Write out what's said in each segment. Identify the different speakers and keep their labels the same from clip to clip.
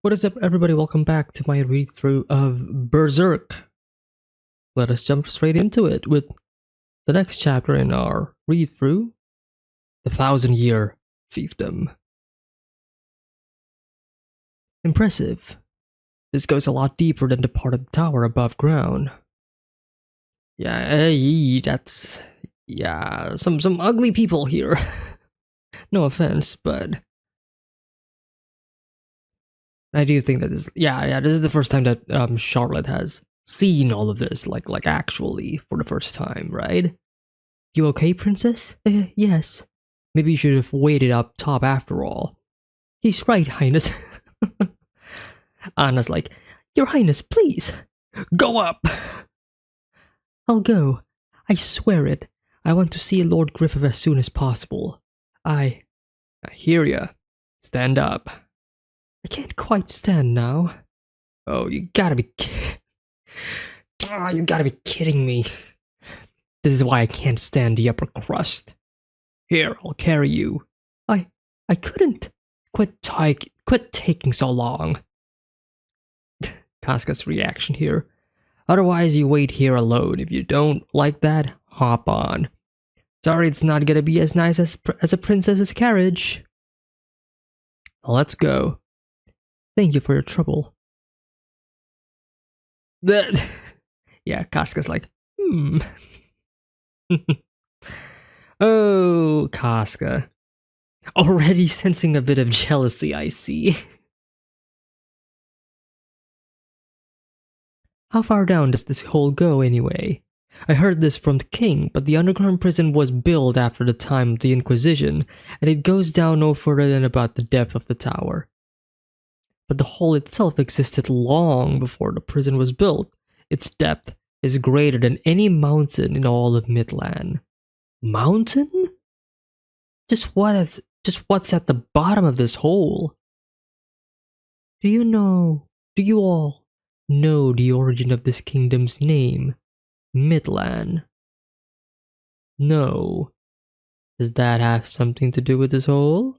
Speaker 1: What is up, everybody? Welcome back to my read-through of Berserk. Let us jump straight into it with the next chapter in our read-through, The 1,000-Year Fiefdom. Impressive. This goes a lot deeper than the part of the tower above ground. Yeah, that's... yeah, some ugly people here. No offense, but... I do think that this... this is the first time that Charlotte has seen all of this, like actually, for the first time, right? You okay, princess? Yes. Maybe you should have waited up top after all. He's right, Highness. Anna's like, Your Highness, please, go up. I'll go. I swear it. I want to see Lord Griffith as soon as possible. I hear ya. Stand up. I can't quite stand now. Oh, you gotta be you gotta be kidding me. This is why I can't stand the upper crust. Here, I'll carry you. I couldn't. Quit taking so long. Casca's reaction here. Otherwise, you wait here alone. If you don't like that, hop on. Sorry, it's not gonna be as nice as a princess's carriage. Let's go. Thank you for your trouble. Yeah, Casca's like, Oh, Casca. Already sensing a bit of jealousy, I see. How far down does this hole go, anyway? I heard this from the king, but the underground prison was built after the time of the Inquisition, and it goes down no further than about the depth of the tower. But the hole itself existed long before the prison was built. Its depth is greater than any mountain in all of Midland. Mountain? Just what's at the bottom of this hole? Do you all know the origin of this kingdom's name? Midland. No. Does that have something to do with this hole?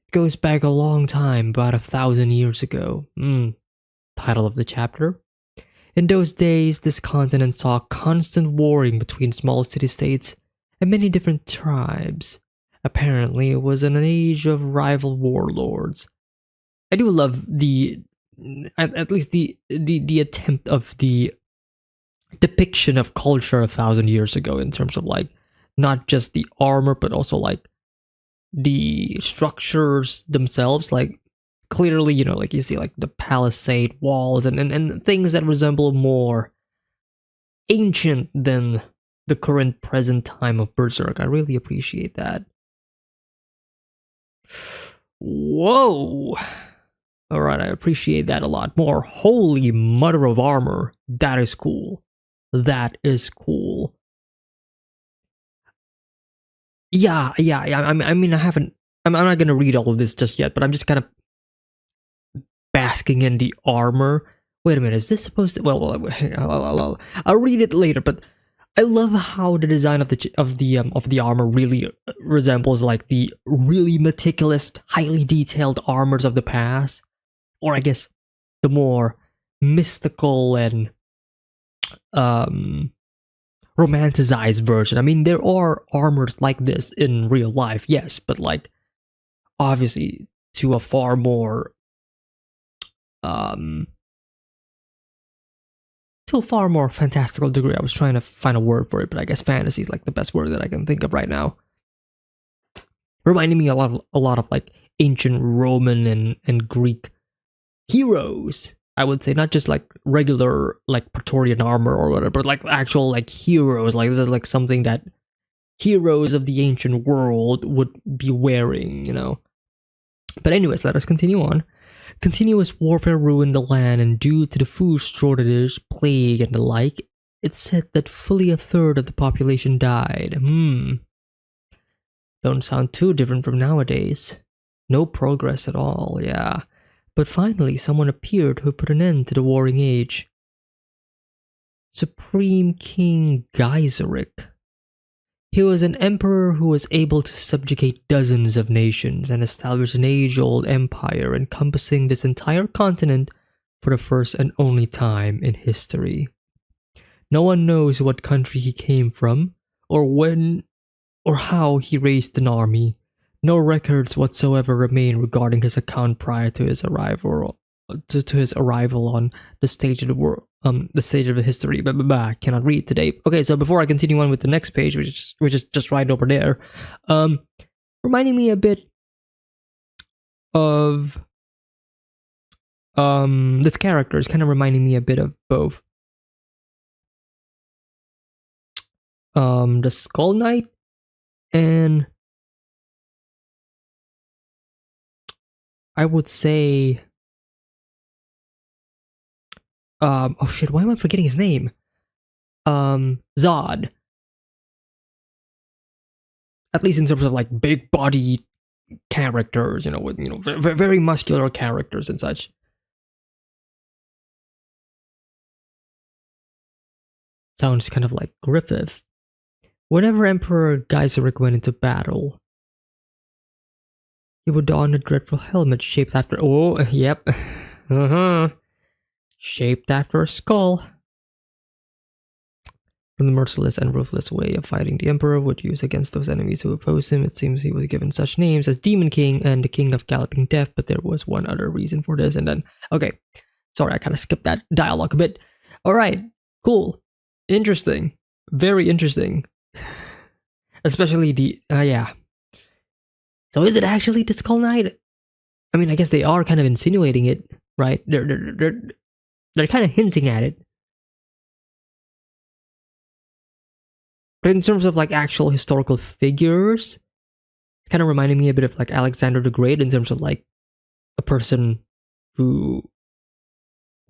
Speaker 1: It goes back a long time, about 1,000 years ago. Title of the chapter. In those days, this continent saw constant warring between small city-states and many different tribes. Apparently, it was an age of rival warlords. I do love at least the attempt of the depiction of culture 1,000 years ago in terms of like not just the armor but also like the structures themselves. Like clearly, like you see like the palisade walls and things that resemble more ancient than the current present time of Berserk. I really appreciate that. Whoa! Alright, I appreciate that a lot more. Holy mother of armor. That is cool. That is cool. Yeah. I'm not gonna read all of this just yet, but I'm just kind of basking in the armor. Wait a minute, is this supposed to? Well, I'll read it later. But I love how the design of the armor really resembles like the really meticulous, highly detailed armors of the past, or I guess the more mystical and romanticized version. I mean, there are armors like this in real life, yes, but like obviously to a far more fantastical degree. I was trying to find a word for it, but I guess fantasy is like the best word that I can think of right now. Reminding me a lot of like ancient Roman and Greek heroes, I would say, not just like regular like Praetorian armor or whatever, but like actual like heroes. Like this is like something that heroes of the ancient world would be wearing, But anyways, let us continue on. Continuous warfare ruined the land, and due to the food shortages, plague, and the like, it's said that fully 1/3 of the population died. Don't sound too different from nowadays. No progress at all, yeah. But finally, someone appeared who put an end to the warring age. Supreme King Geiseric. He was an emperor who was able to subjugate dozens of nations and establish an age-old empire encompassing this entire continent for the first and only time in history. No one knows what country he came from, or when or how he raised an army. No records whatsoever remain regarding his account prior to his arrival to his arrival on the stage of the world, the stage of the history. I cannot read today. Okay, so before I continue on with the next page, which is just right over there, reminding me a bit of this character is kind of reminding me a bit of both the Skull Knight and I would say oh shit, why am I forgetting his name? Zod. At least in terms of like big body characters, with very muscular characters and such. Sounds kind of like Griffith. Whenever Emperor Geyserik went into battle, he would don a dreadful helmet shaped after shaped after a skull. From the merciless and ruthless way of fighting the Emperor would use against those enemies who opposed him, it seems he was given such names as Demon King and the King of Galloping Death, but there was one other reason for this, and then, okay, sorry, I kind of skipped that dialogue a bit. Alright, cool. Interesting. Very interesting. Especially the, yeah. So is it actually the Skull Knight? I mean, I guess they are kind of insinuating it, right? They're kind of hinting at it. But in terms of like actual historical figures, it's kind of reminding me a bit of like Alexander the Great in terms of like a person who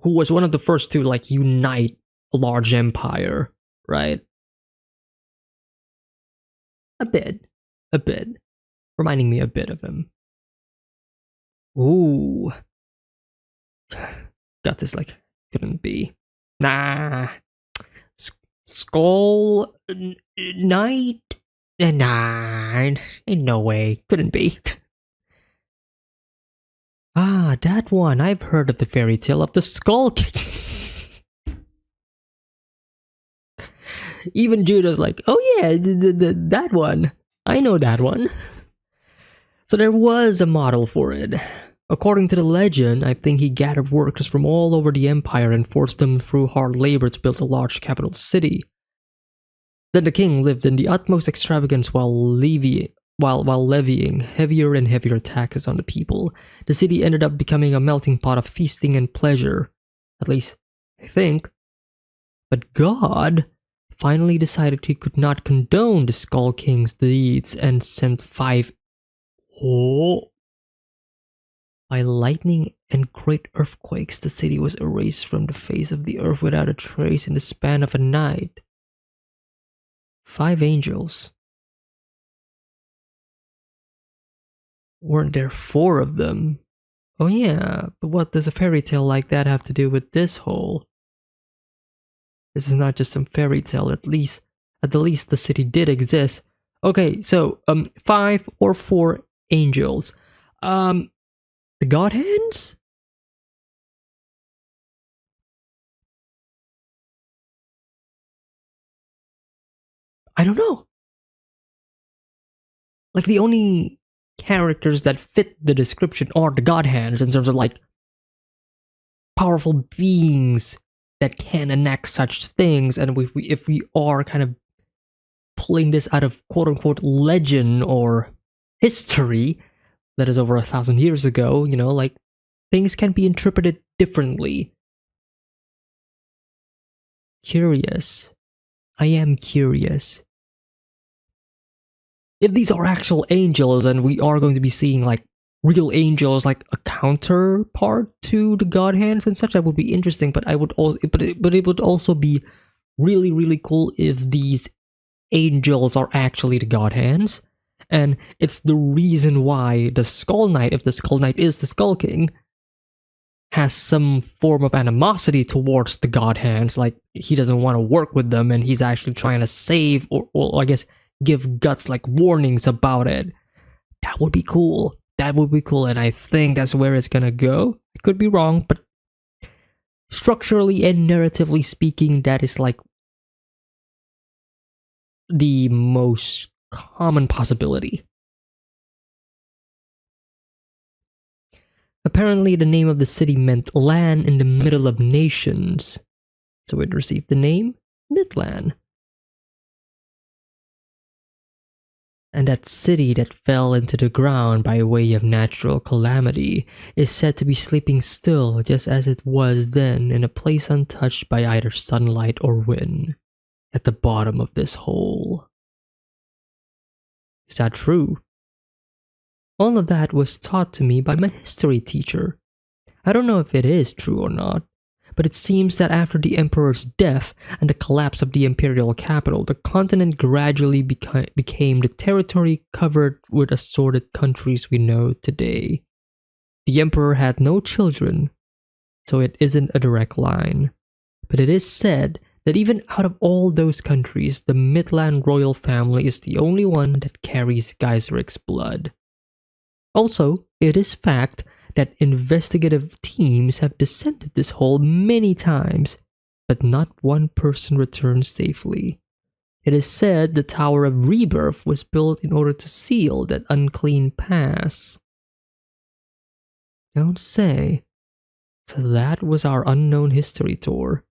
Speaker 1: was one of the first to like unite a large empire, right? A bit. Reminding me a bit of him. Ooh. Got this like, couldn't be. Nah. Skull Knight? Nah, ain't no way. Couldn't be. Ah, that one. I've heard of the fairy tale of the Skull King. Even Judah's like, oh yeah, that one. I know that one. So there was a model for it. According to the legend, I think he gathered workers from all over the empire and forced them through hard labor to build a large capital city. Then the king lived in the utmost extravagance while levying heavier and heavier taxes on the people. The city ended up becoming a melting pot of feasting and pleasure. At least, I think. But God finally decided he could not condone the Skull King's deeds and sent 5 by lightning and great earthquakes, the city was erased from the face of the earth without a trace in the span of a night. 5 angels. Weren't there 4 of them? Oh yeah, but what does a fairy tale like that have to do with this whole? This is not just some fairy tale, at the least the city did exist. Okay, so 5 or 4 angels. The God Hands? I don't know. Like the only characters that fit the description are the God Hands in terms of like powerful beings that can enact such things, and if we are kind of pulling this out of quote-unquote legend or history that is over 1,000 years ago, like things can be interpreted differently. Curious. I am curious. If these are actual angels and we are going to be seeing like real angels, like a counterpart to the God Hands and such, that would be interesting. But I would also, but it would also be really, really cool if these angels are actually the God Hands, and it's the reason why the Skull Knight, if the Skull Knight is the Skull King, has some form of animosity towards the God Hands. Like he doesn't want to work with them, and he's actually trying to save, or I guess give guts like warnings about it. That would be cool. That would be cool, and I think that's where it's gonna go. I could be wrong, but structurally and narratively speaking, that is like the most common possibility. Apparently, the name of the city meant land in the middle of nations, so it received the name Midland. And that city that fell into the ground by way of natural calamity is said to be sleeping still just as it was then in a place untouched by either sunlight or wind, at the bottom of this hole. Is that true? All of that was taught to me by my history teacher. I don't know if it is true or not, but it seems that after the emperor's death and the collapse of the imperial capital, the continent gradually became the territory covered with assorted countries we know today. The emperor had no children, so it isn't a direct line. But it is said that even out of all those countries, the Midland royal family is the only one that carries Geyseric's blood. Also, it is fact that investigative teams have descended this hole many times, but not one person returned safely. It is said the Tower of Rebirth was built in order to seal that unclean pass. Don't say. So that was our unknown history tour.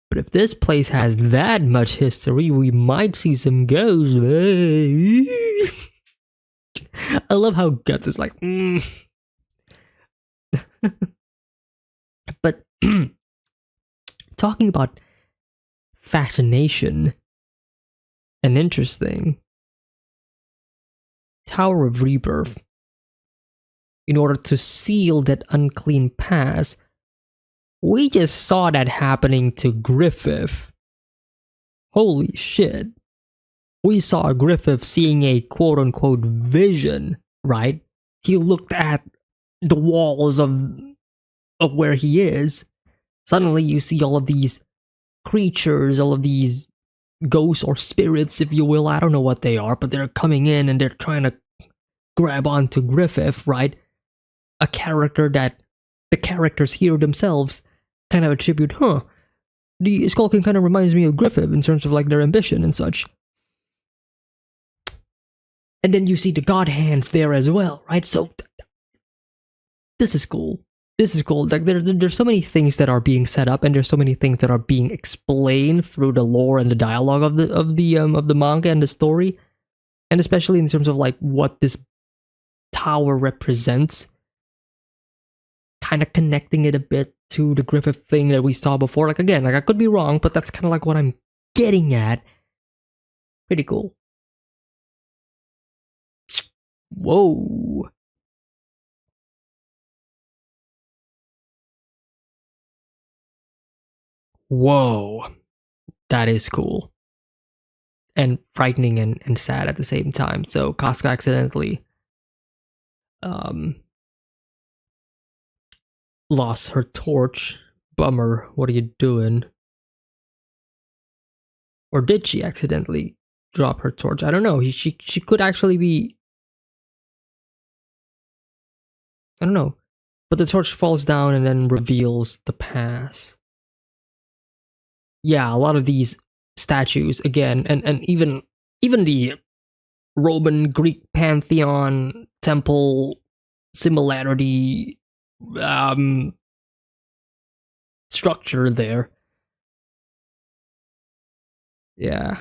Speaker 1: But if this place has that much history, we might see some ghosts. I love how Guts is like, But talking about fascination and interesting, Tower of Rebirth, in order to seal that unclean pass, we just saw that happening to Griffith. Holy shit. We saw Griffith seeing a quote-unquote vision, right? He looked at the walls of where he is. Suddenly you see all of these creatures, all of these ghosts or spirits, if you will. I don't know what they are, but they're coming in and they're trying to grab onto Griffith, right? A character that the characters here themselves kind of attribute, the Skull King kind of reminds me of Griffith in terms of like their ambition and such. And then you see the God Hands there as well, right? So this is cool. This is cool. Like there's so many things that are being set up, and there's so many things that are being explained through the lore and the dialogue of the manga and the story, and especially in terms of like what this tower represents. Kind of connecting it a bit to the Griffith thing that we saw before. Like again, like I could be wrong, but that's kind of like what I'm getting at. Pretty cool. Whoa. Whoa. That is cool. And frightening and sad at the same time. So Casca accidentally lost her torch. Bummer. What are you doing? Or did she accidentally drop her torch? I don't know. She could actually be... I don't know. But the torch falls down and then reveals the pass. Yeah, a lot of these statues, again, and even the Roman Greek pantheon temple similarity structure there. Yeah.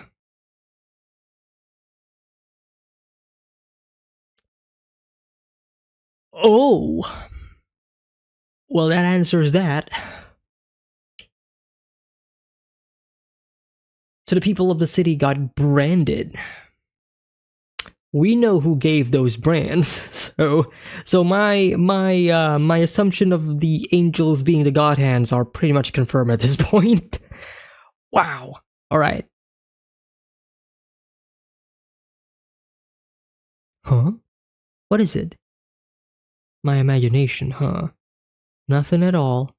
Speaker 1: Oh. Well, that answers that. So the people of the city got branded. We know who gave those brands. So my assumption of the angels being the God Hands are pretty much confirmed at this point. Wow. All right. Huh? What is it? My imagination, huh? Nothing at all.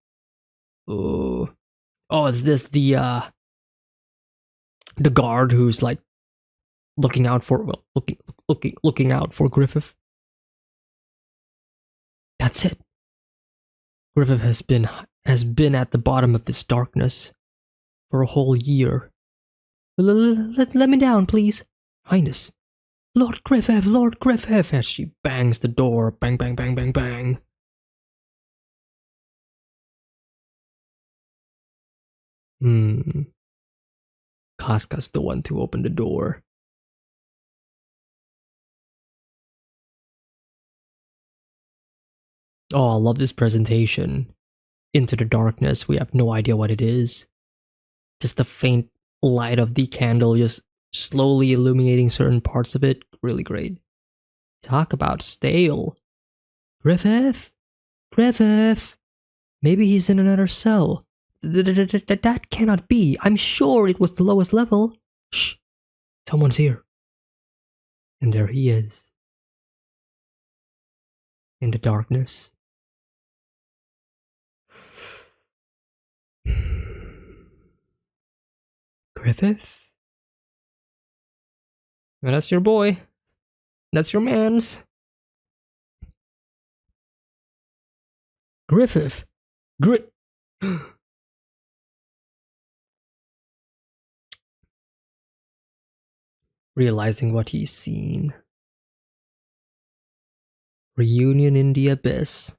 Speaker 1: Oh. Oh, is this the guard who's like looking out for looking out for Griffith. That's it. Griffith has been at the bottom of this darkness for a whole year. Let me down, please, Highness. Lord Griffith, as she bangs the door, bang, bang, bang, bang, bang. Casca's the one to open the door. Oh, I love this presentation. Into the darkness, we have no idea what it is. Just the faint light of the candle just slowly illuminating certain parts of it. Really great. Talk about stale. Griffith? Griffith? Maybe he's in another cell. That cannot be. I'm sure it was the lowest level. Shh. Someone's here. And there he is. In the darkness. Griffith? Well, that's your boy. That's your man's. Griffith. Realizing what he's seen. Reunion in the abyss.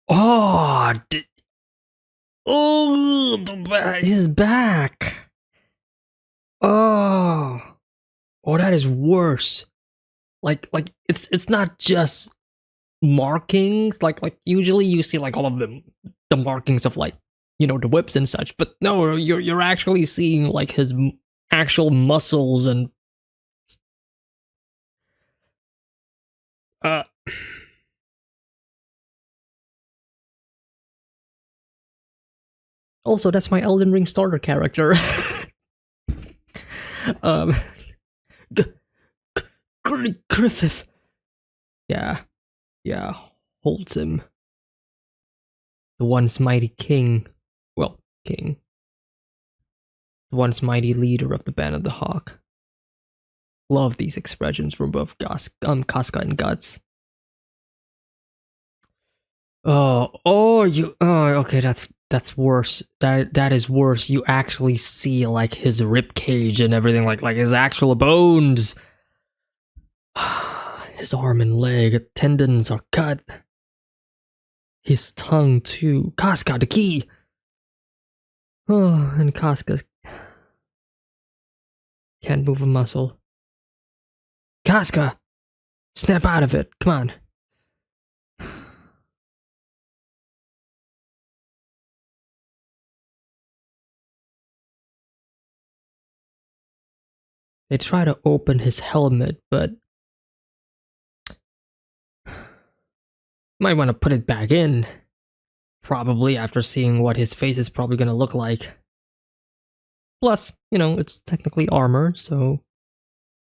Speaker 1: Oh, he's back. Oh, that is worse. Like it's not just markings. Like usually you see like all of the markings of like, you know, the whips and such. But no, you're actually seeing like his actual muscles and also, that's my Elden Ring starter character. um, Griffith. Yeah, holds him. The once mighty king. Well, king. The once mighty leader of the Band of the Hawk. Love these expressions from both Casca and Guts. Okay, that's worse. That is worse. You actually see like his rib cage and everything, like his actual bones. His arm and leg tendons are cut. His tongue too. Casca, the key. Oh, and Casca can't move a muscle. Casca, snap out of it. Come on. They try to open his helmet, but might want to put it back in. Probably after seeing what his face is probably going to look like. Plus, you know, it's technically armor, so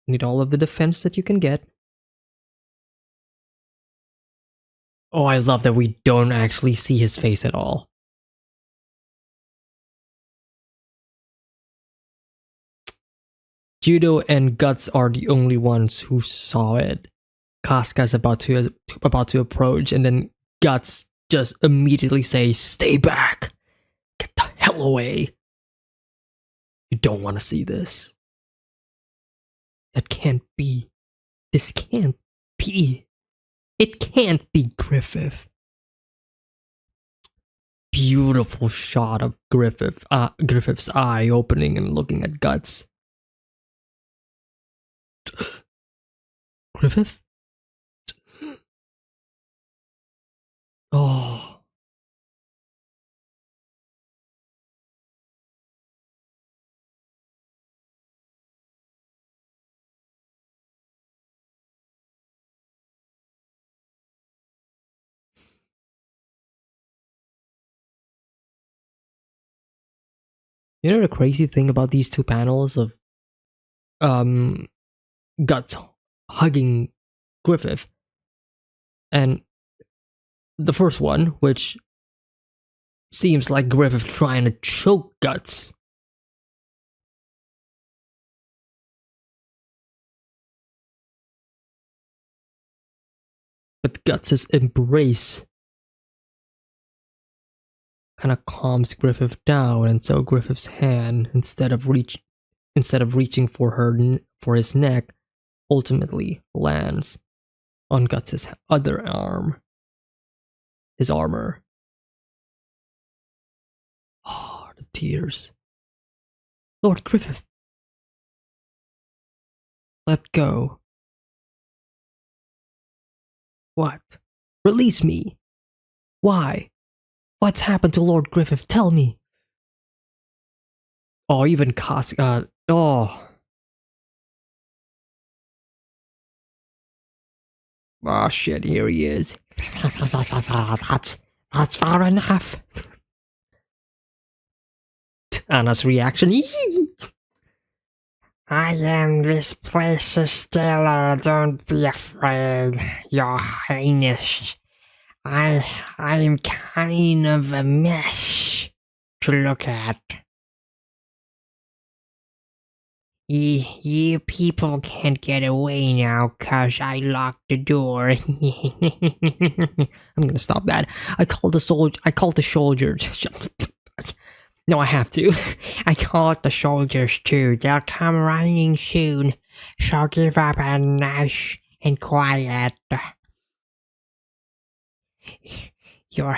Speaker 1: you need all of the defense that you can get. Oh, I love that we don't actually see his face at all. Judo and Guts are the only ones who saw it. Casca's about to approach, and then Guts just immediately says, "Stay back! Get the hell away! You don't want to see this. That can't be. This can't be. It can't be Griffith." Beautiful shot of Griffith's eye opening and looking at Guts. Griffith? Oh. You know the crazy thing about these two panels of Guts hugging Griffith, and the first one, which seems like Griffith trying to choke Guts. But Guts' embrace kind of calms Griffith down, and so Griffith's hand, instead of reaching for his neck, ultimately lands on Guts' other arm, his armor. Oh, the tears. Lord Griffith, let go. What? Release me. Why? What's happened to Lord Griffith? Tell me. Oh, even oh. Oh shit, here he is. That's far enough. Anna's reaction. I am this place's jailer, don't be afraid, your highness. I'm kind of a mess to look at. You people can't get away now, cause I locked the door. I'm gonna stop that. I called the soldiers. No, I have to. I called the soldiers too. They'll come running soon. So give up and nice and quiet. Your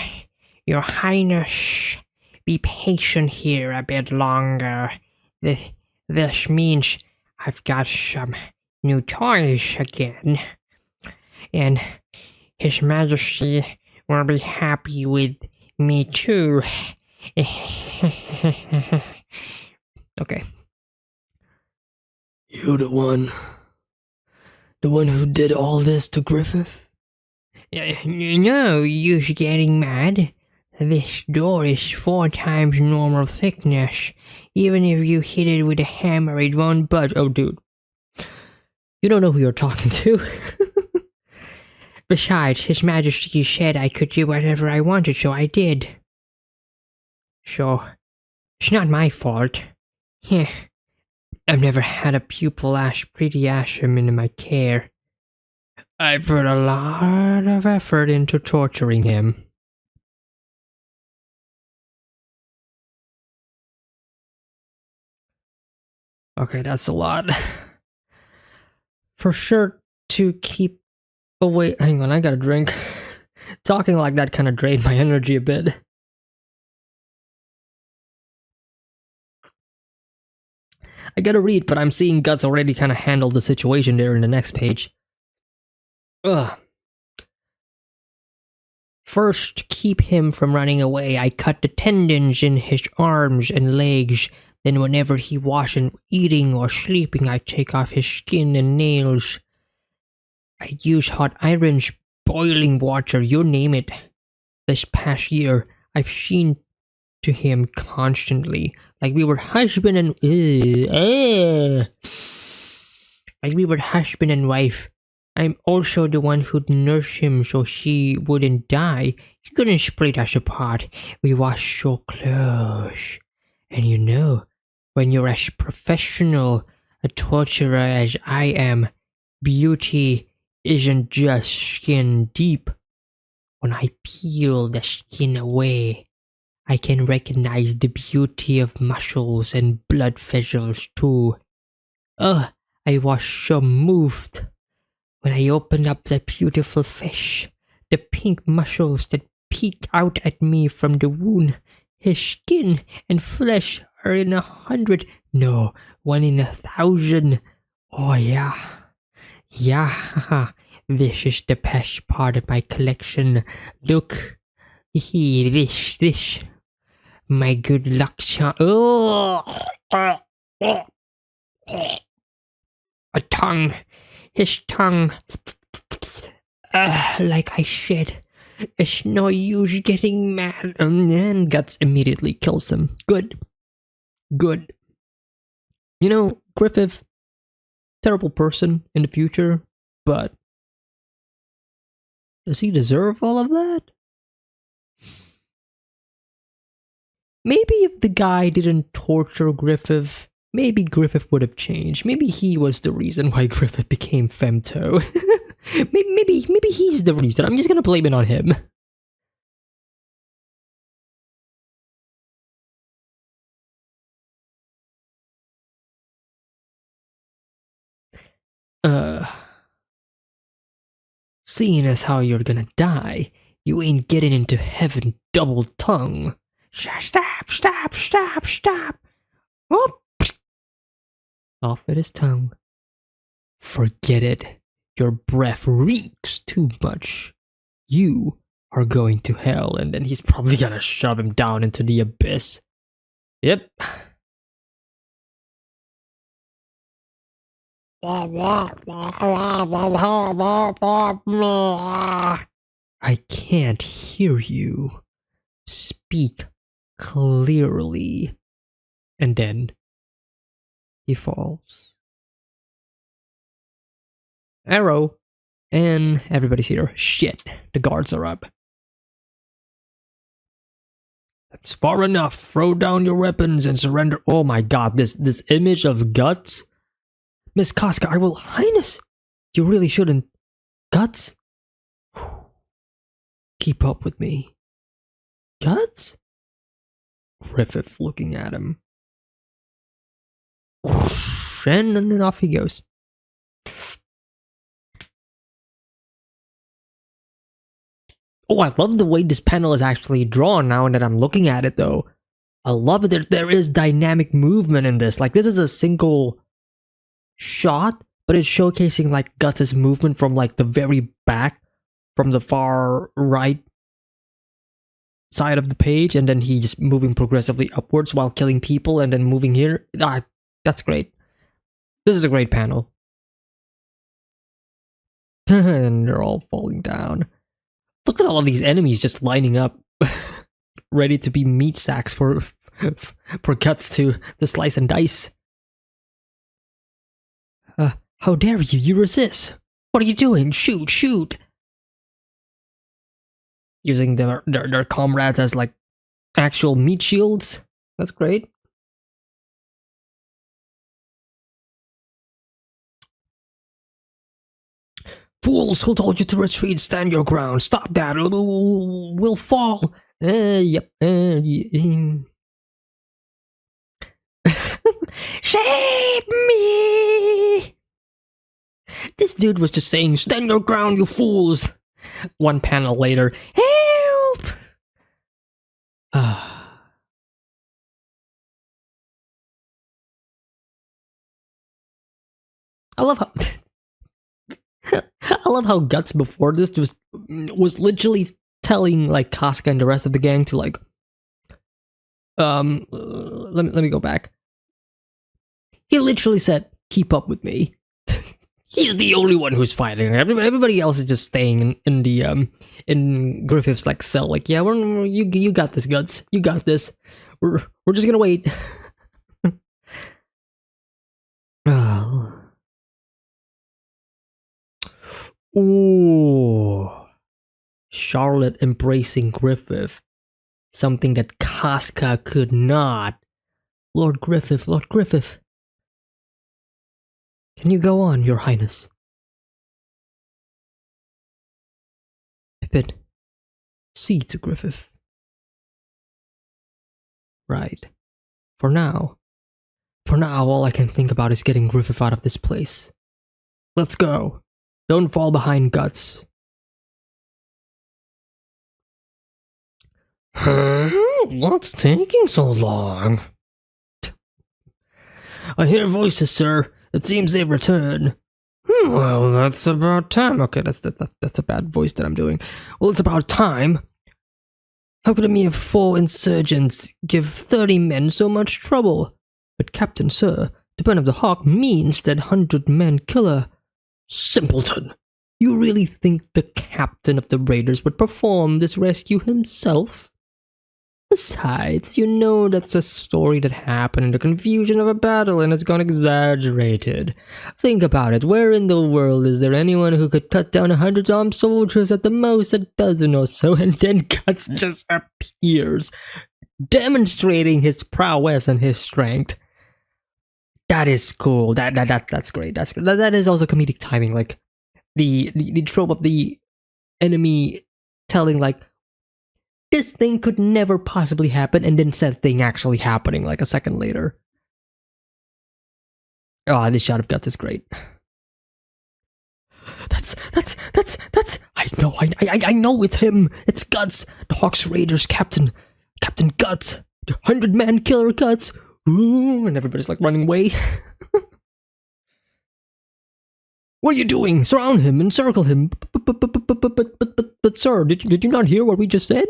Speaker 1: Highness, be patient here a bit longer. This means I've got some new toys again. And His Majesty will be happy with me too. Okay. You the one who did all this to Griffith? No, you're getting mad. This door is 4 times normal thickness. Even if you hit it with a hammer, it won't budge. Oh, dude. You don't know who you're talking to. Besides, His Majesty said I could do whatever I wanted, so I did. So, it's not my fault. Yeah. I've never had a pupil as pretty as him in my care. I put a lot of effort into torturing him. Okay, that's a lot. For sure to keep away. Hang on, I got a drink. Talking like that kind of drained my energy a bit. I gotta read, but I'm seeing Guts already kind of handle the situation there in the next page. Ugh. First, to keep him from running away, I cut the tendons in his arms and legs. Then whenever he wasn't eating or sleeping, I take off his skin and nails. I use hot irons, boiling water, you name it. This past year, I've seen to him constantly, like we were husband and wife. I'm also the one who'd nurse him so she wouldn't die. He couldn't split us apart. We was so close. And you know, when you're as professional a torturer as I am, beauty isn't just skin deep. When I peel the skin away, I can recognize the beauty of muscles and blood vessels too. I was so moved when I opened up that beautiful fish, the pink muscles that peeked out at me from the wound. His skin and flesh are in 100, no, 1 in 1,000. Oh yeah, this is the best part of my collection. Look, this, my good luck charm. Oh, a tongue, his tongue. Like I said, it's no use getting mad. And then Guts immediately kills him. Good. You know, Griffith, terrible person in the future, but does he deserve all of that? Maybe if the guy didn't torture Griffith, maybe Griffith would have changed. Maybe he was the reason why Griffith became femto. Maybe he's the reason. I'm just gonna blame it on him. Uh, Seeing as how you're gonna die, you ain't getting into heaven double tongue. Stop. Oh. Off at his tongue. Forget it. Your breath reeks too much. You are going to hell, and then he's probably gonna shove him down into the abyss. Yep. I can't hear you. Speak clearly. And then he falls. Arrow. And everybody's here. Shit, the guards are up. That's far enough. Throw down your weapons and surrender. Oh my god, this image of guts. Miss Casca, I will. Highness, you really shouldn't. Guts? Keep up with me. Guts? Griffith looking at him. And then off he goes. Oh, I love the way this panel is actually drawn now that I'm looking at it, though. I love it. There is dynamic movement in this. Like, this is a single shot, but it's showcasing, like, Guts' movement from, like, the very back, from the far right side of the page, and then he just moving progressively upwards while killing people, and then moving here. Ah, that's great. This is a great panel. And they're all falling down. Look at all of these enemies just lining up, ready to be meat sacks for Guts to slice and dice. How dare you? You resist. What are you doing? Shoot. Using their comrades as like actual meat shields. That's great. Fools, who told you to retreat? Stand your ground. Stop that. We'll fall. Yep. Save me! This dude was just saying, stand your ground, you fools! One panel later, help! I love how Guts before this was literally telling like Casca and the rest of the gang to like let me go back. He literally said, keep up with me. He's the only one who's fighting. Everybody else is just staying in the in Griffith's like cell. Like, yeah, you got this, Guts. You got this. We're just gonna wait. Ooh, Charlotte embracing Griffith, something that Casca could not. Lord Griffith. Can you go on, Your Highness? Pippin, see to Griffith. Right. For now, all I can think about is getting Griffith out of this place. Let's go. Don't fall behind, Guts. What's taking so long? I hear voices, sir. It seems they've returned. Well, that's about time. Okay, that's a bad voice that I'm doing. Well, it's about time. How could a mere 4 insurgents give 30 men so much trouble? But Captain, sir, the Burn of the Hawk means that 100-man killer. Simpleton! You really think the captain of the raiders would perform this rescue himself? Besides, you know that's a story that happened in the confusion of a battle and has gone exaggerated. Think about it, where in the world is there anyone who could cut down 100 armed soldiers at the most a dozen or so, and then Guts just appears, demonstrating his prowess and his strength? That is cool. That's great. That is also comedic timing. Like, the trope of the enemy telling like this thing could never possibly happen, and then said thing actually happening like a second later. Oh, this shot of Guts is great. That's. I know it's him. It's Guts, the Hawks Raiders Captain Guts, the 100-man killer Guts. Ooh, and everybody's like running away. What are you doing? Surround him, encircle him. But sir, did you not hear what we just said?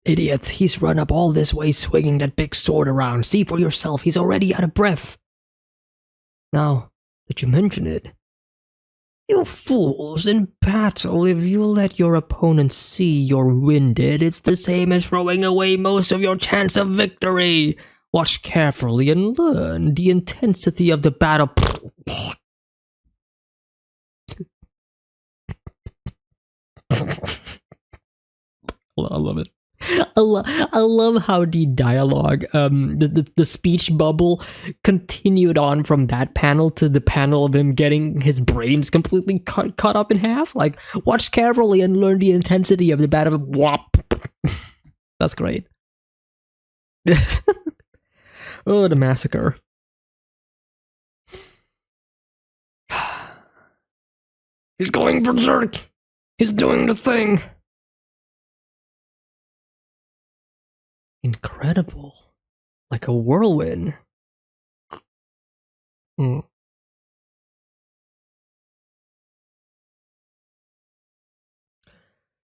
Speaker 1: Idiots, he's run up all this way swinging that big sword around. See for yourself, he's already out of breath. Now that you mention it, you fools, in battle, if you let your opponent see you're winded, it's the same as throwing away most of your chance of victory. Watch carefully and learn the intensity of the battle. I love it. I love how the dialogue, the speech bubble continued on from that panel to the panel of him getting his brains completely cut up in half. Like, watch carefully and learn the intensity of the battle. Whop. That's great. Oh, the massacre. He's going berserk. He's doing the thing. Incredible. Like a whirlwind.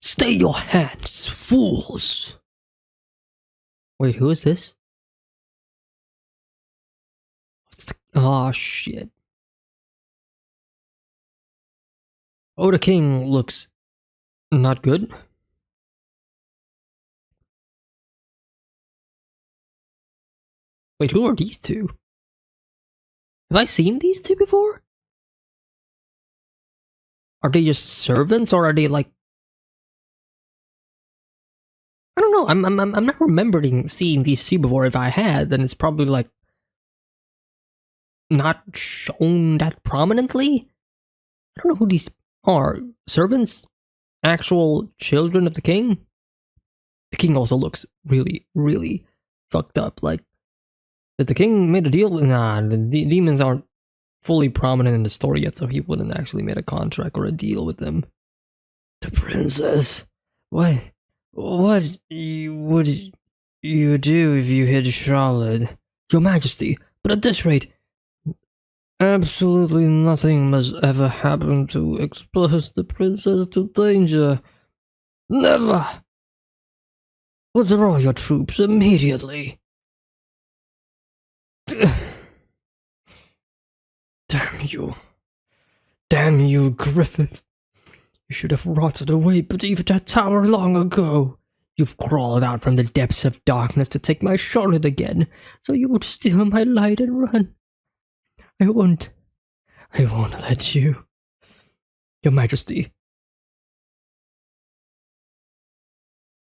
Speaker 1: Stay your hands, fools! Wait, who is this? Oh, shit. Oh, the king looks not good. Wait, who are these two? Have I seen these two before? Are they just servants, or are they like... I don't know. I'm not remembering seeing these two before. If I had, then it's probably like not shown that prominently. I don't know who these are. Servants? Actual children of the king? The king also looks really, really fucked up. Like, that the king made a deal with... Nah, the demons aren't fully prominent in the story yet, so he wouldn't actually made a contract or a deal with them. The princess? What would you do if you hid Charlotte? Your Majesty, but at this rate, absolutely nothing must ever happen to expose the princess to danger. Never! Withdraw your troops immediately. Damn you, Griffith. You should have rotted away beneath that tower long ago. You've crawled out from the depths of darkness to take my Charlotte again, so you would steal my light and run. I won't let you. Your Majesty.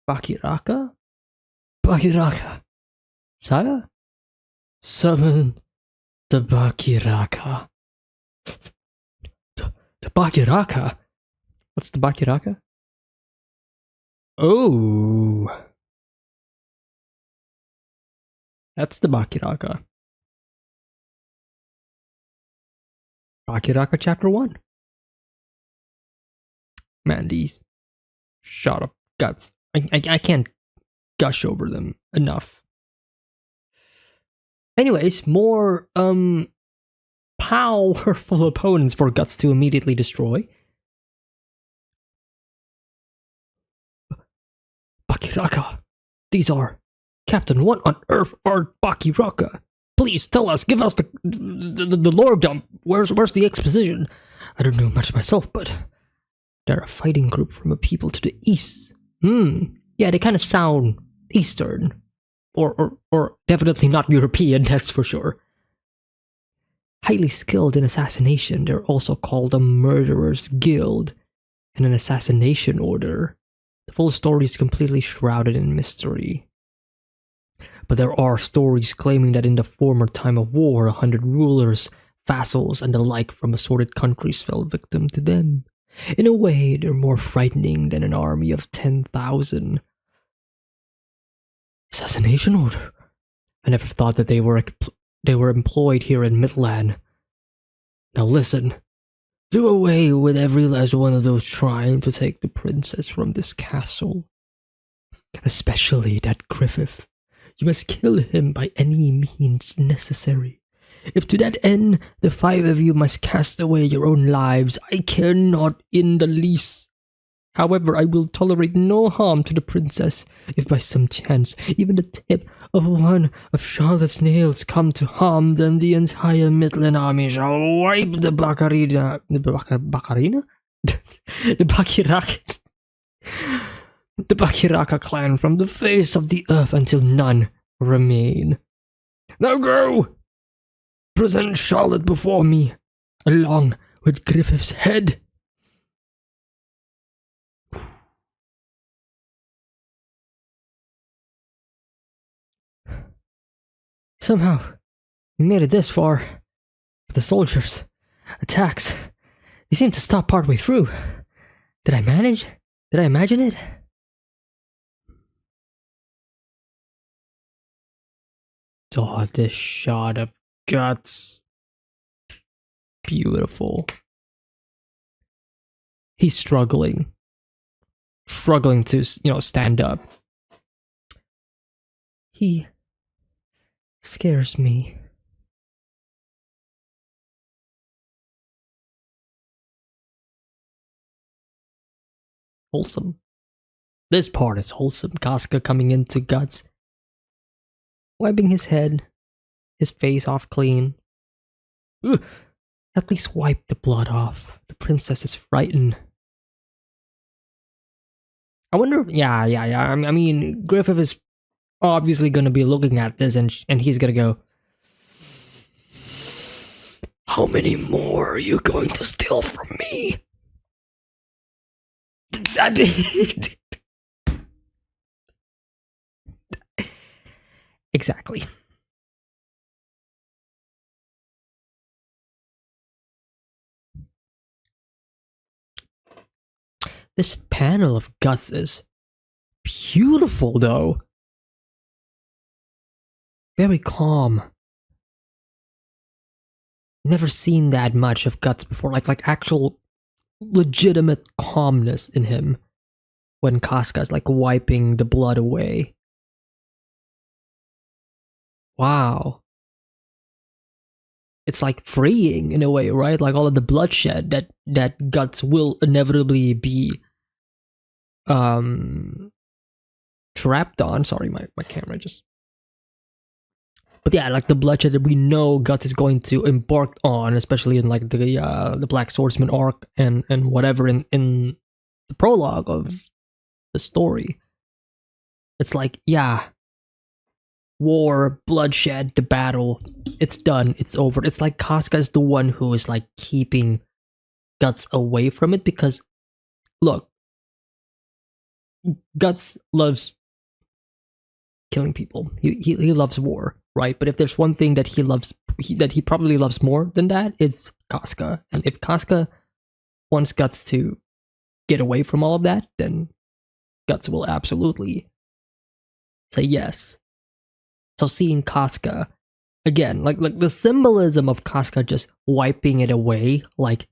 Speaker 1: Bakiraka? Sire? Summon the Bakiraka. The Bakiraka? What's the Bakiraka? Oh. That's the Bakiraka. Bakiraka Chapter 1. Man, these shot up guts. I can't gush over them enough. Anyways, more powerful opponents for Guts to immediately destroy. Bakiraka. These are... Captain, what on earth are Bakiraka? Please tell us, give us the lore dump. Where's the exposition? I don't know much myself, but they're a fighting group from a people to the east. Yeah, they kind of sound Eastern. Or definitely not European, that's for sure. Highly skilled in assassination, they're also called a murderer's guild and an assassination order. The full story is completely shrouded in mystery. But there are stories claiming that in the former time of war, 100 rulers, vassals, and the like from assorted countries fell victim to them. In a way, they're more frightening than an army of 10,000. Assassination order? I never thought that they were employed here in Midland. Now listen. Do away with every last one of those trying to take the princess from this castle. Especially that Griffith. You must kill him by any means necessary. If to that end the 5 of you must cast away your own lives, I care not in the least. However, I will tolerate no harm to the princess, if by some chance even the tip of one of Charlotte's nails come to harm, then the entire Midland army shall wipe the Bacarina... Bacarina? The Bakiraka clan from the face of the earth until none remain. Now go! Present Charlotte before me, along with Griffith's head. Somehow, we made it this far. But the soldiers' attacks, they seemed to stop partway through. Did I manage? Did I imagine it? Oh, this shot of guts. Beautiful. He's struggling to, stand up. He scares me. Wholesome. This part is wholesome. Casca coming into Guts, wiping his head, his face off clean. Ugh. At least wipe the blood off. The princess is frightened. I wonder. Yeah. I mean, Griffith is obviously going to be looking at this, and he's going to go, how many more are you going to steal from me? Exactly. This panel of Guts is beautiful, though. Very calm. Never seen that much of Guts before, like actual legitimate calmness in him when Casca's like wiping the blood away. Wow. It's like freeing in a way, right? Like all of the bloodshed that Guts will inevitably be trapped on. Sorry, my camera just... But yeah, like the bloodshed that we know Guts is going to embark on, especially in like the Black Swordsman arc and whatever in the prologue of the story. It's like, yeah, war, bloodshed, the battle, it's done, it's over. It's like Casca is the one who is like keeping Guts away from it, because look, Guts loves killing people. He loves war, right? But if there's one thing that he loves, that he probably loves more than that, it's Casca. And if Casca wants Guts to get away from all of that, then Guts will absolutely say yes. So seeing Casca again, like the symbolism of Casca just wiping it away, like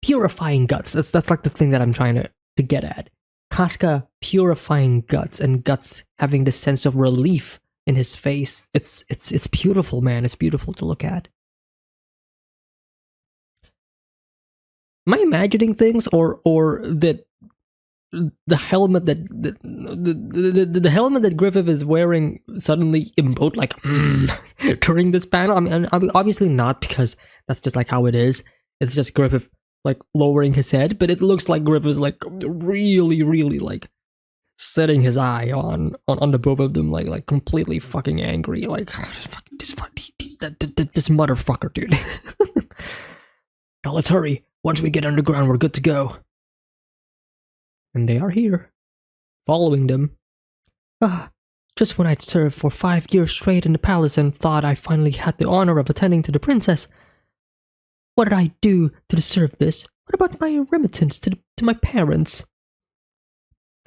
Speaker 1: purifying Guts. That's like the thing that I'm trying to get at. Casca purifying Guts, and Guts having this sense of relief in his face. It's beautiful, man. It's beautiful to look at. Am I imagining things, or that the helmet that the helmet that Griffith is wearing suddenly emote like during this panel? I mean, obviously not, because that's just like how it is. It's just Griffith like lowering his head, but it looks like Griffith's like really like setting his eye on the both of them, like completely fucking angry, like this motherfucker, dude. Now let's hurry. Once we get underground, we're good to go. And they are here, following them. Just when I'd served for 5 years straight in the palace and thought I finally had the honor of attending to the princess. What did I do to deserve this? What about my remittance to my parents?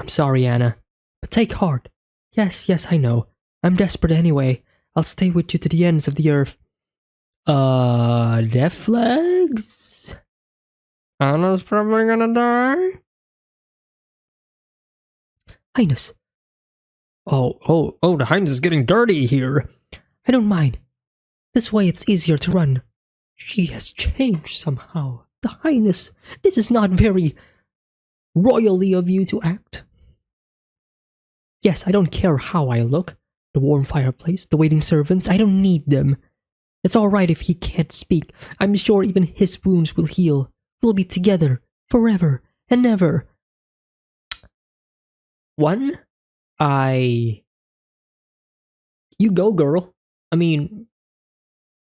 Speaker 1: I'm sorry, Anna, but take heart. Yes, I know. I'm desperate anyway. I'll stay with you to the ends of the earth. Death flags? Anna's probably gonna die? Highness. Oh, the Highness is getting dirty here. I don't mind. This way it's easier to run. She has changed somehow. The Highness, this is not very royally of you to act. Yes, I don't care how I look. The warm fireplace, the waiting servants, I don't need them. It's alright if he can't speak. I'm sure even his wounds will heal. We'll be together, forever and ever. You go, girl. I mean,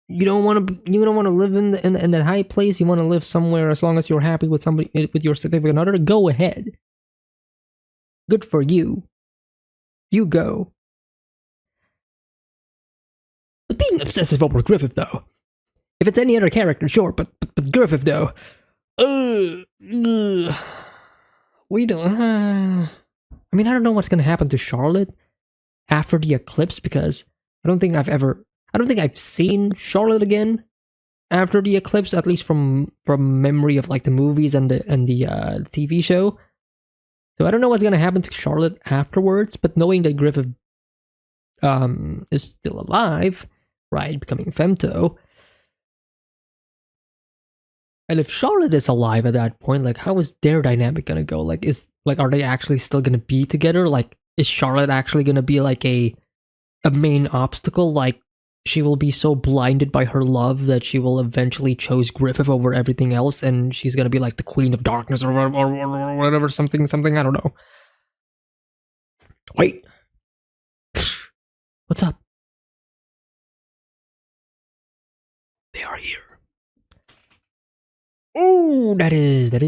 Speaker 1: you don't want to live in that high place. You want to live somewhere as long as you're happy with somebody, with your significant other. Go ahead. Good for you. You go. But being obsessive over Griffith, though. If it's any other character, sure, but Griffith, though. We don't. I mean, I don't know what's gonna happen to Charlotte after the eclipse, because I don't think I've seen Charlotte again after the eclipse, at least from memory of like the movies and the TV show. So I don't know what's gonna happen to Charlotte afterwards, but knowing that Griffith is still alive, right, becoming Femto. And if Charlotte is alive at that point, like, how is their dynamic gonna go? Like, are they actually still gonna be together? Like, is Charlotte actually gonna be like a main obstacle? Like, she will be so blinded by her love that she will eventually choose Griffith over everything else, and she's gonna be like the Queen of Darkness or whatever, something. I don't know. Wait, what's up? They are here. Oh, that is an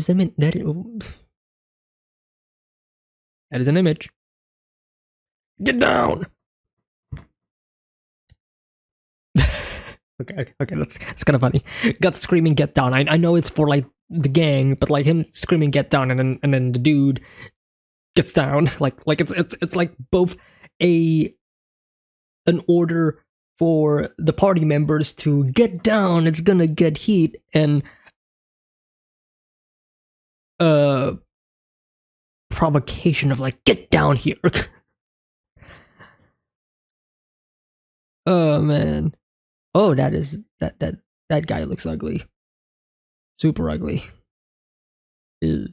Speaker 1: image. Get down. Okay, that's kind of funny. Got screaming, get down. I know it's for like the gang, but like him screaming, get down, and then the dude gets down. Like it's like both an order for the party members to get down. It's gonna get heat, and provocation of like, get down here. Oh man. Oh, that guy looks ugly. Super ugly. Ew.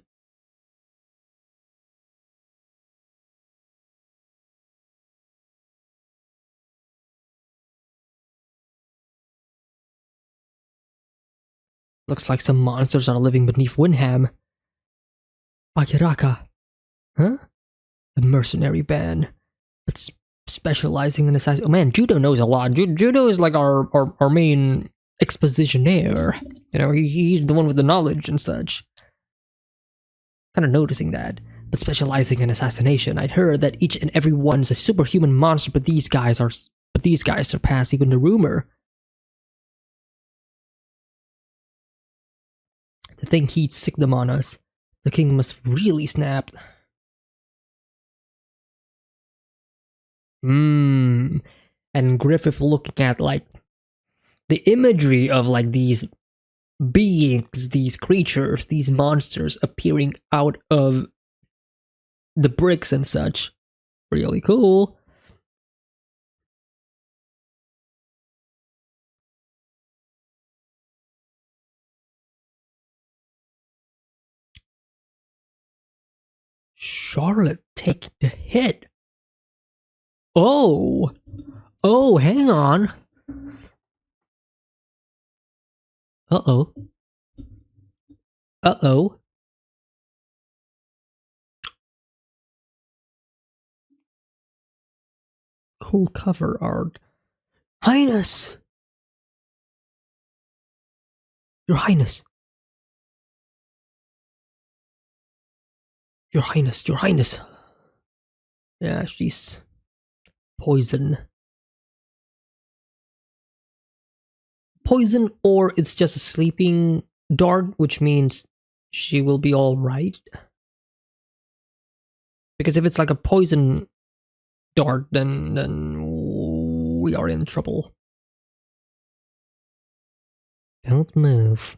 Speaker 1: Looks like some monsters are living beneath Windham. Akiraka. Huh? A mercenary band. But specializing in assassin. Oh man, Judo knows a lot. Judo is like our main expositionaire. You know, he's the one with the knowledge and such. Kind of noticing that. But specializing in assassination. I'd heard that each and every one's a superhuman monster, but these guys surpass even the rumor. To think he'd sick them on us. The king must really snap. And Griffith looking at like the imagery of like these beings, these creatures, these monsters appearing out of the bricks and such. Really cool. Charlotte take the hit. Oh, hang on. Uh-oh. Cool cover art. Highness! Your Highness. Your Highness. Yeah, she's poison. Poison, or it's just a sleeping dart, which means she will be alright. Because if it's like a poison dart, then we are in trouble. Don't move,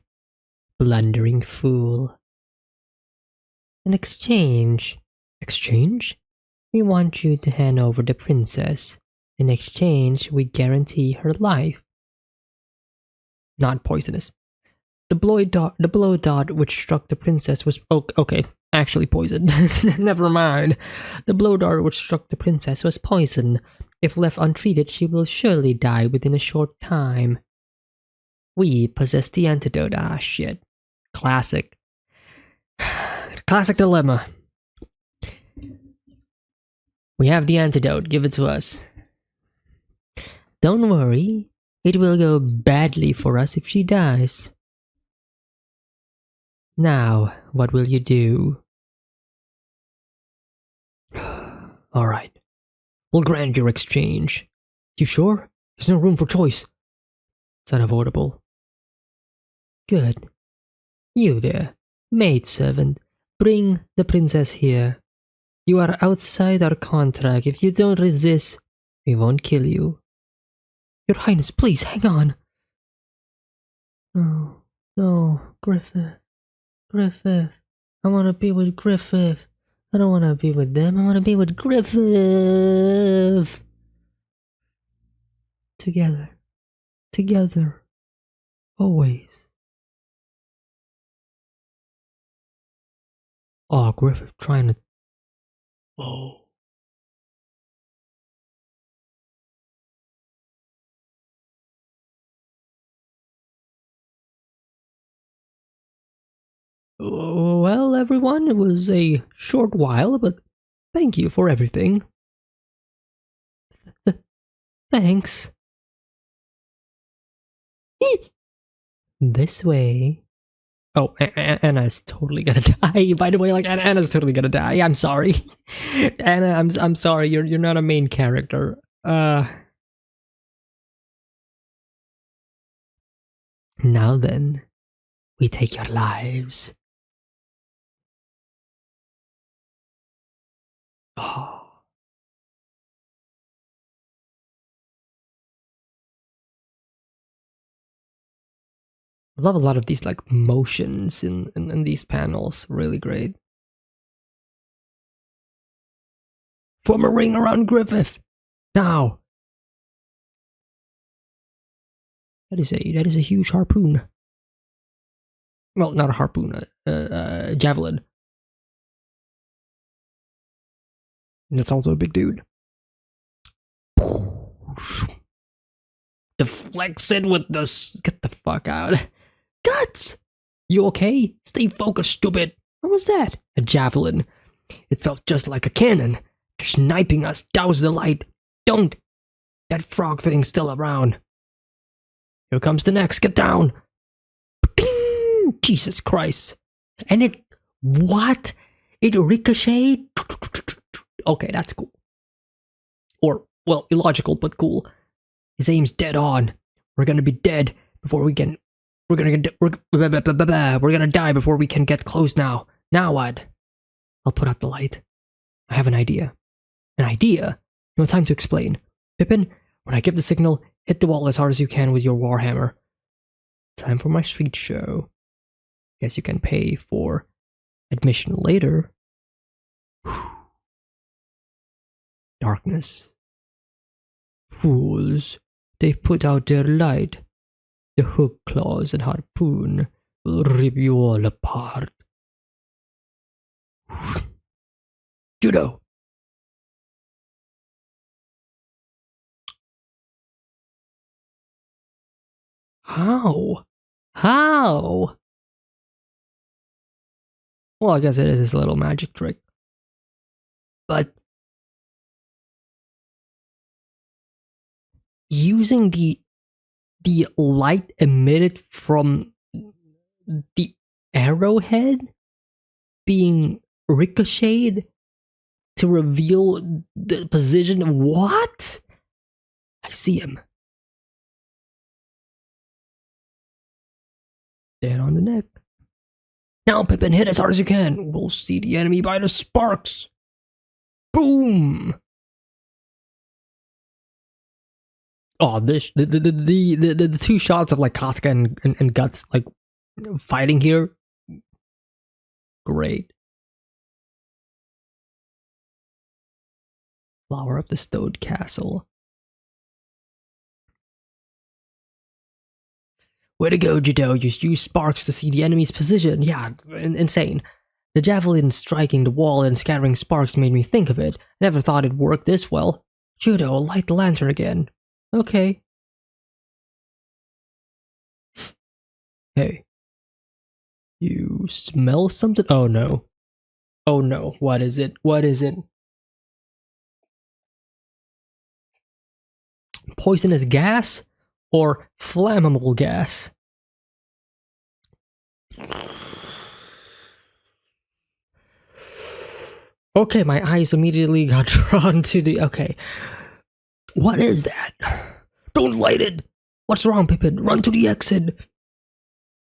Speaker 1: blundering fool. In exchange. Exchange? We want you to hand over the princess. In exchange, we guarantee her life. Not poisonous. The blow dart which struck the princess was okay, actually poisoned. Never mind. The blow dart which struck the princess was poison. If left untreated, she will surely die within a short time. We possess the antidote. Ah, shit. Classic. Classic dilemma. We have the antidote. Give it to us. Don't worry. It will go badly for us if she dies. Now, what will you do? Alright. We'll grant your exchange. You sure? There's no room for choice. It's unavoidable. Good. You there, maidservant, bring the princess here. You are outside our contract. If you don't resist, we won't kill you. Your Highness, please, hang on. No, no, Griffith. Griffith. I want to be with Griffith. I don't want to be with them. I want to be with Griffith. Together. Together. Always. Oh, Griffith trying to... Oh. Well, everyone, it was a short while, but thank you for everything. Thanks. This way. Oh, Anna's totally gonna die. By the way, like Anna's totally gonna die. I'm sorry, Anna. I'm sorry. You're not a main character. Now then, we take your lives. Oh. I love a lot of these like motions in these panels. Really great. Form a ring around Griffith. Now. That is a huge harpoon. Well, not a harpoon, a javelin. And it's also a big dude. Deflects it with the... Get the fuck out. Guts! You okay? Stay focused, stupid. What was that? A javelin. It felt just like a cannon. They're sniping us. Douse the light. Don't. That frog thing's still around. Here comes the next. Get down. Ping! Jesus Christ. And it... What? It ricocheted? Okay, that's cool. Or, well, illogical, but cool. His aim's dead on. We're gonna be dead before we can... We're gonna die before we can get close now. Now what? I'll put out the light. I have an idea. An idea? No time to explain. Pippin, when I give the signal, hit the wall as hard as you can with your warhammer. Time for my street show. Guess you can pay for admission later. Darkness. Fools. They've put out their light. The hook claws and harpoon will rip you all apart. Judo! How? How? Well, I guess it is a little magic trick. But using the light emitted from the arrowhead being ricocheted to reveal the position. What? I see him. Dead on the neck. Now, Pippin, hit as hard as you can. We'll see the enemy by the sparks. Boom! Oh, the two shots of like Casca and Guts like fighting here. Great. Flower of the Stone Castle. Way to go, Judo. You use sparks to see the enemy's position. Yeah, insane. The javelin striking the wall and scattering sparks made me think of it. Never thought it'd work this well. Judo, light the lantern again. Okay. Hey. You smell something? Oh no. Oh no. What is it? What is it? Poisonous gas? Or flammable gas? Okay, my eyes immediately got drawn to the... Okay. What is that? Don't light it! What's wrong, Pippin? Run to the exit!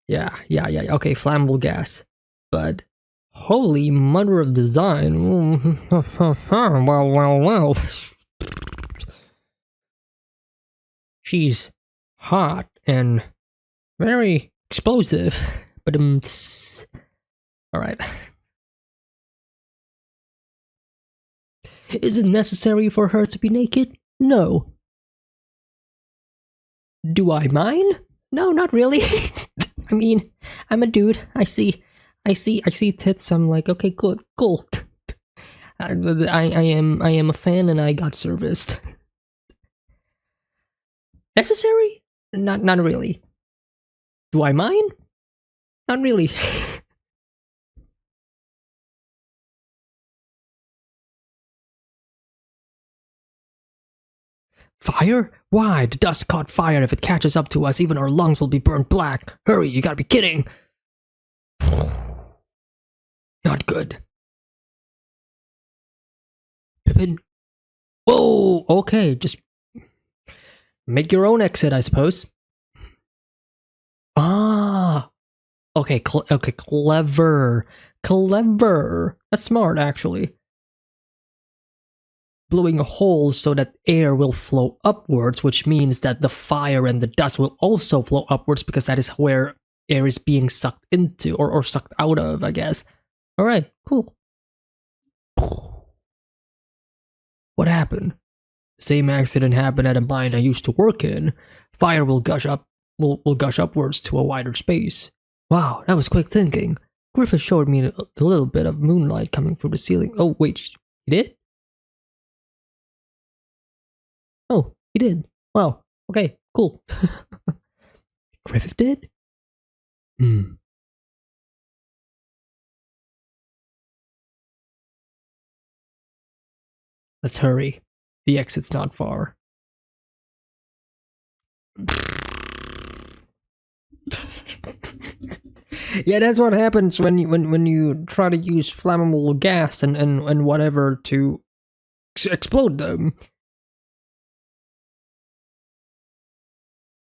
Speaker 1: Yeah. Okay, flammable gas. But... Holy mother of design. Well. She's hot and very explosive. But, alright. Is it necessary for her to be naked? No. Do I mind? No, not really. I mean, I'm a dude. I see tits. I'm like, okay, cool. I am a fan, and I got serviced. Necessary? Not really. Do I mind? Not really. Fire? Why? The dust caught fire. If it catches up to us, even our lungs will be burned black. Hurry, you gotta be kidding. Not good. Pippin? Whoa, okay, just make your own exit, I suppose. Ah, okay, clever. That's smart, actually. Blowing a hole so that air will flow upwards, which means that the fire and the dust will also flow upwards because that is where air is being sucked into or sucked out of, I guess. Alright, cool. What happened? Same accident happened at a mine I used to work in. Fire will gush upwards to a wider space. Wow, that was quick thinking. Griffith showed me a little bit of moonlight coming through the ceiling. Oh, wait, he did? Oh, he did. Wow. Okay, cool. Griffith did? Let's hurry. The exit's not far. Yeah, that's what happens when you try to use flammable gas and whatever to explode them.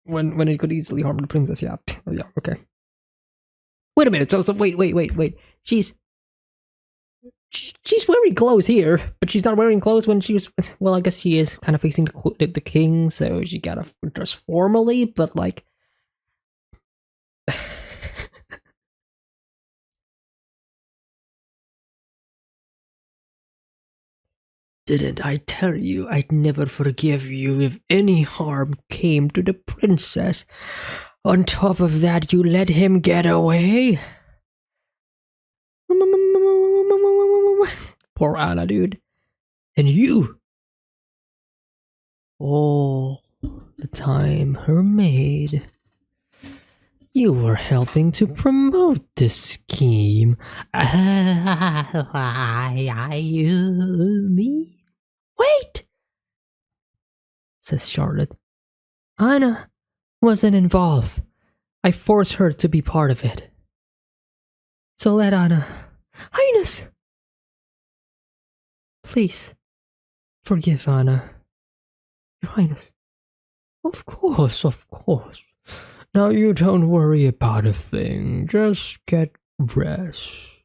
Speaker 1: When it could easily harm the princess, yeah. Oh, yeah, okay. Wait a minute, so wait. She's wearing clothes here, but she's not wearing clothes when she was... Well, I guess she is kind of facing the king, so she gotta dress formally, but like... Didn't I tell you I'd never forgive you if any harm came to the princess? On top of that, you let him get away? Poor Anna, dude. And you? All the time, her maid. You were helping to promote this scheme. Me? Wait! Says Charlotte. Anna wasn't involved. I forced her to be part of it. So let Anna... Highness! Please, forgive Anna. Your Highness. Of course, of course. Now you don't worry about a thing. Just get rest.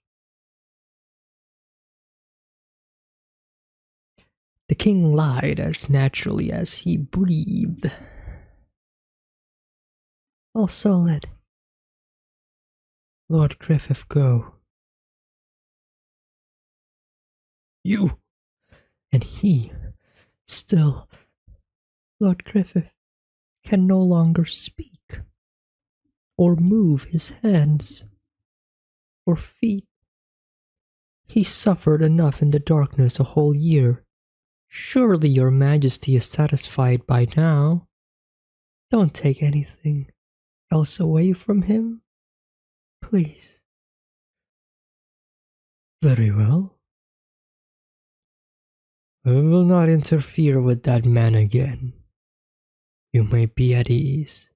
Speaker 1: The king lied as naturally as he breathed. Also let Lord Griffith go. You! And he, still, Lord Griffith, can no longer speak, or move his hands, or feet. He suffered enough in the darkness a whole year. Surely your majesty is satisfied by now. Don't take anything else away from him, please. Very well. I will not interfere with that man again. You may be at ease.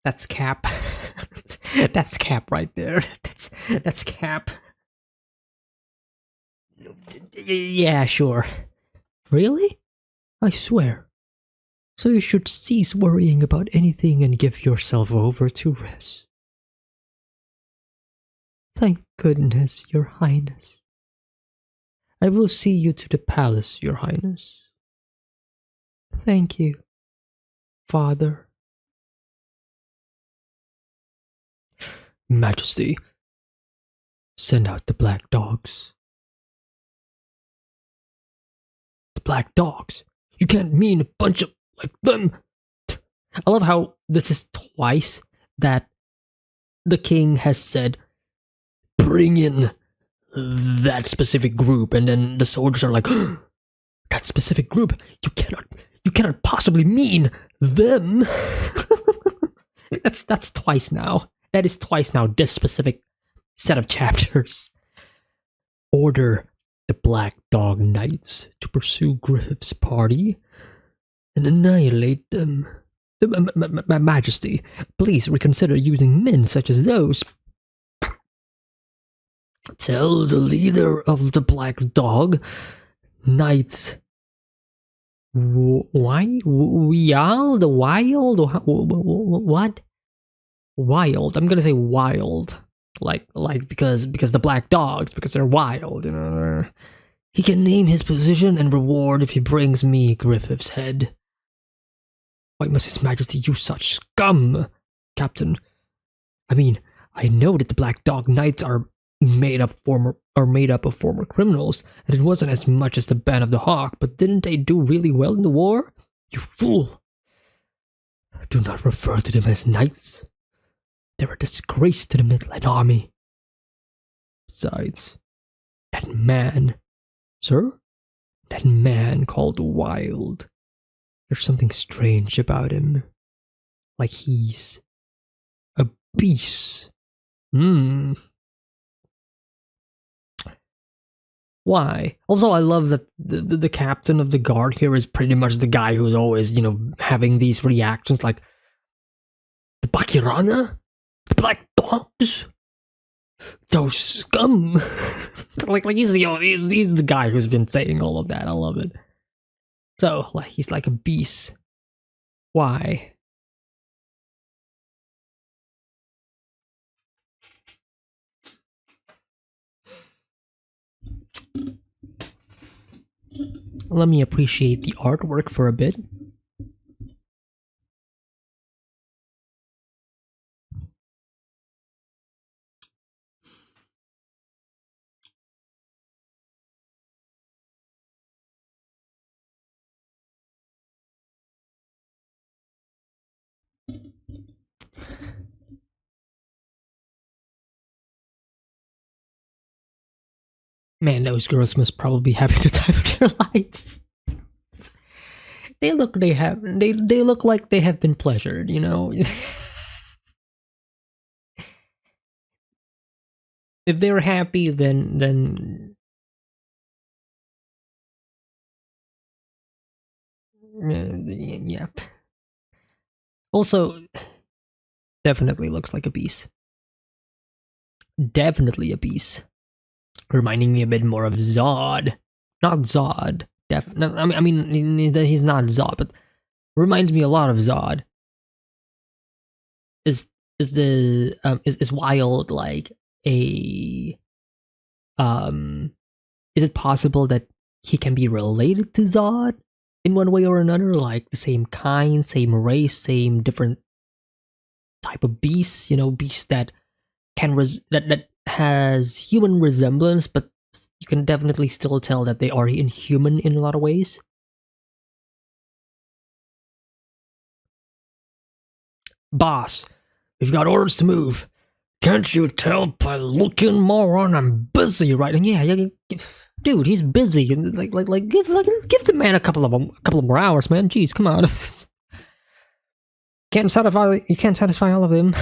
Speaker 1: That's Cap. That's Cap right there. That's Cap. Yeah, sure. Really? I swear. So you should cease worrying about anything and give yourself over to rest. Thank goodness, Your Highness. I will see you to the palace, Your Highness. Thank you, Father. Majesty, send out the black dogs. The black dogs? You can't mean a bunch of like them. I love how this is twice that the king has said, bring in that specific group, and then the soldiers are like, that specific group? You cannot possibly mean them. That's twice now. That is twice now, this specific set of chapters. Order the Black Dog Knights to pursue Griffith's party and annihilate them. Majesty, please reconsider using men such as those. Tell the leader of the Black Dog Knights. Why? Wild? What? Wild. I'm gonna say wild. Like because the black dogs, because they're wild, you know. He can name his position and reward if he brings me Griffith's head. Why must His Majesty use such scum, Captain? I mean, I know that the Black Dog Knights are made up of former criminals, and it wasn't as much as the Band of the Hawk, but didn't they do really well in the war? You fool! Do not refer to them as knights. They're a disgrace to the Midland Army. Besides, that man, sir? That man called Wild. There's something strange about him. Like he's a beast. Why? Also, I love that the captain of the guard here is pretty much the guy who's always, you know, having these reactions like, the Bakirana? The Black Dogs? Those scum! like he's the guy who's been saying all of that. I love it. So, like, he's like a beast. Why? Let me appreciate the artwork for a bit. Man, those girls must probably be having the time of their lives. They look like they have been pleasured, you know. If they're happy, then yeah. Also, definitely looks like a beast. Definitely a beast. Reminding me a bit more of Zod. Not Zod. I mean, he's not Zod, but reminds me a lot of Zod. Is Wild like a is it possible that he can be related to Zod in one way or another, like the same kind, same race, same different type of beast, beast that that has human resemblance, but you can definitely still tell that they are inhuman in a lot of ways. Boss, we've got orders to move. Can't you tell by looking, moron? I'm busy, right? And yeah, dude, he's busy. Give the man a couple of more hours, man. Jeez, come on. You can't satisfy all of them.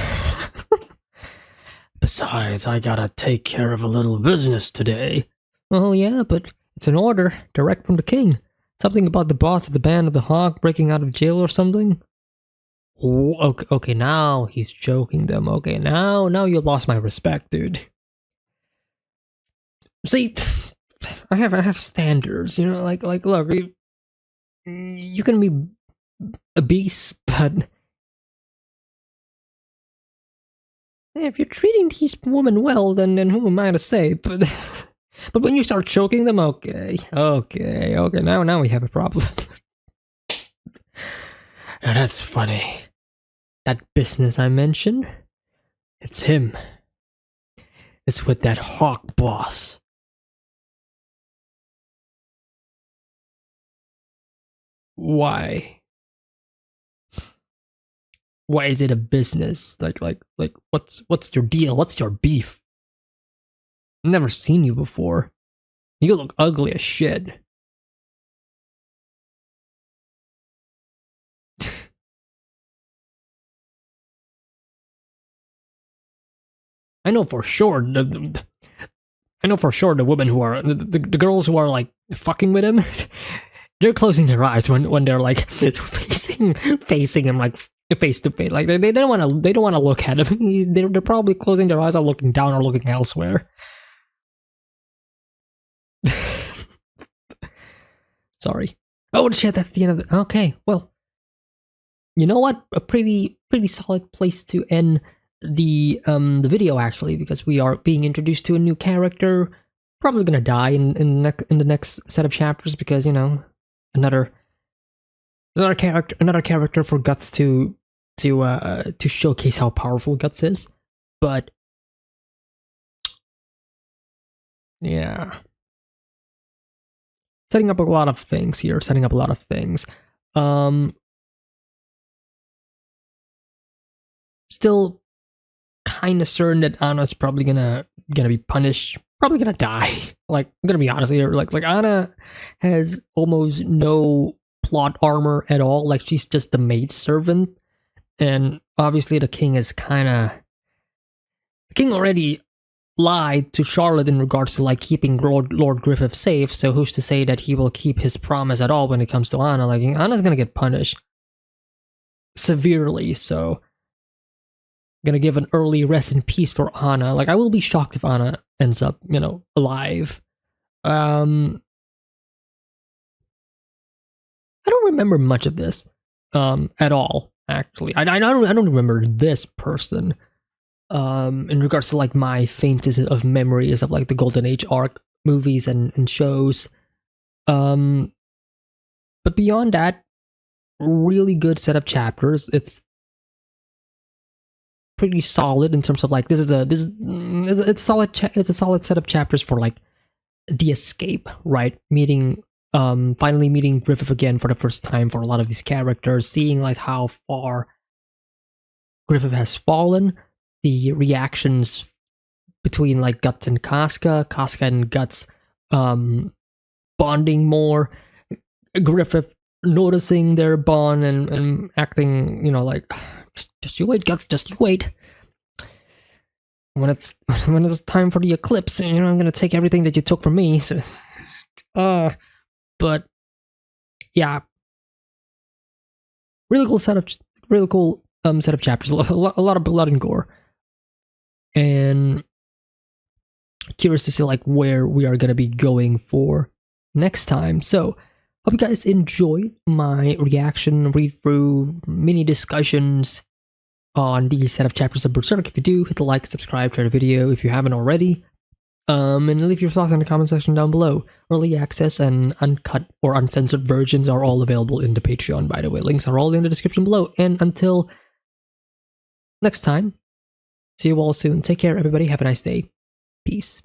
Speaker 1: Besides, I gotta take care of a little business today. Oh yeah, but it's an order direct from the king. Something about the boss of the Band of the Hawk breaking out of jail or something. Oh, okay, now he's joking them. Okay, now you lost my respect, dude. See, I have standards, like look, you can be a beast, but if you're treating these women well, then who am I to say? But but when you start choking them, okay, now we have a problem. Now that's funny. That business I mentioned, it's him. It's with that Hawk boss. Why? Why is it a business? Like what's your deal? What's your beef? I've never seen you before. You look ugly as shit. I know for sure the women who are the girls who are like fucking with him, they're closing their eyes when they're like facing him like face to face. Like they don't want to look at him. They're probably closing their eyes or looking down or looking elsewhere. Sorry. Oh shit, that's the end of it. Okay, well, you know what? A pretty solid place to end the video actually, because we are being introduced to a new character. Probably gonna die in the next set of chapters because another character for Guts to showcase how powerful Guts is. But yeah, setting up a lot of things here. Still kind of certain that Anna's probably gonna be punished. Probably gonna die. Like, I'm gonna be honest here. Like Anna has almost no plot armor at all. Like, she's just the maid servant, and obviously the king already lied to Charlotte in regards to like keeping Lord Griffith safe. So who's to say that he will keep his promise at all when it comes to Anna? Like, Anna's gonna get punished severely. So gonna give an early rest in peace for Anna. Like, I will be shocked if Anna ends up, alive. I don't remember much of this, at all. Actually, I don't remember this person. In regards to like my faintest of memories of like the Golden Age arc movies and shows. But beyond that, really good set of chapters. It's pretty solid in terms of like it's a solid set of chapters for like the escape, right? Finally meeting Griffith again for the first time for a lot of these characters, seeing like how far Griffith has fallen, the reactions between like Guts and Casca and Guts bonding more, Griffith noticing their bond and acting, like just you wait, Guts, just you wait. When it's time for the eclipse, I'm gonna take everything that you took from me. So, but yeah, really cool set Real cool set of chapters. A lot of blood and gore. And curious to see like where we are going to be going for next time. So hope you guys enjoyed my reaction, read through, mini discussions on these set of chapters of Berserk. If you do, hit the like, subscribe to the video if you haven't already. And leave your thoughts in the comment section down below. Early access and uncut or uncensored versions are all available in the Patreon, by the way. Links are all in the description below. And until next time, see you all soon. Take care, everybody. Have a nice day. Peace.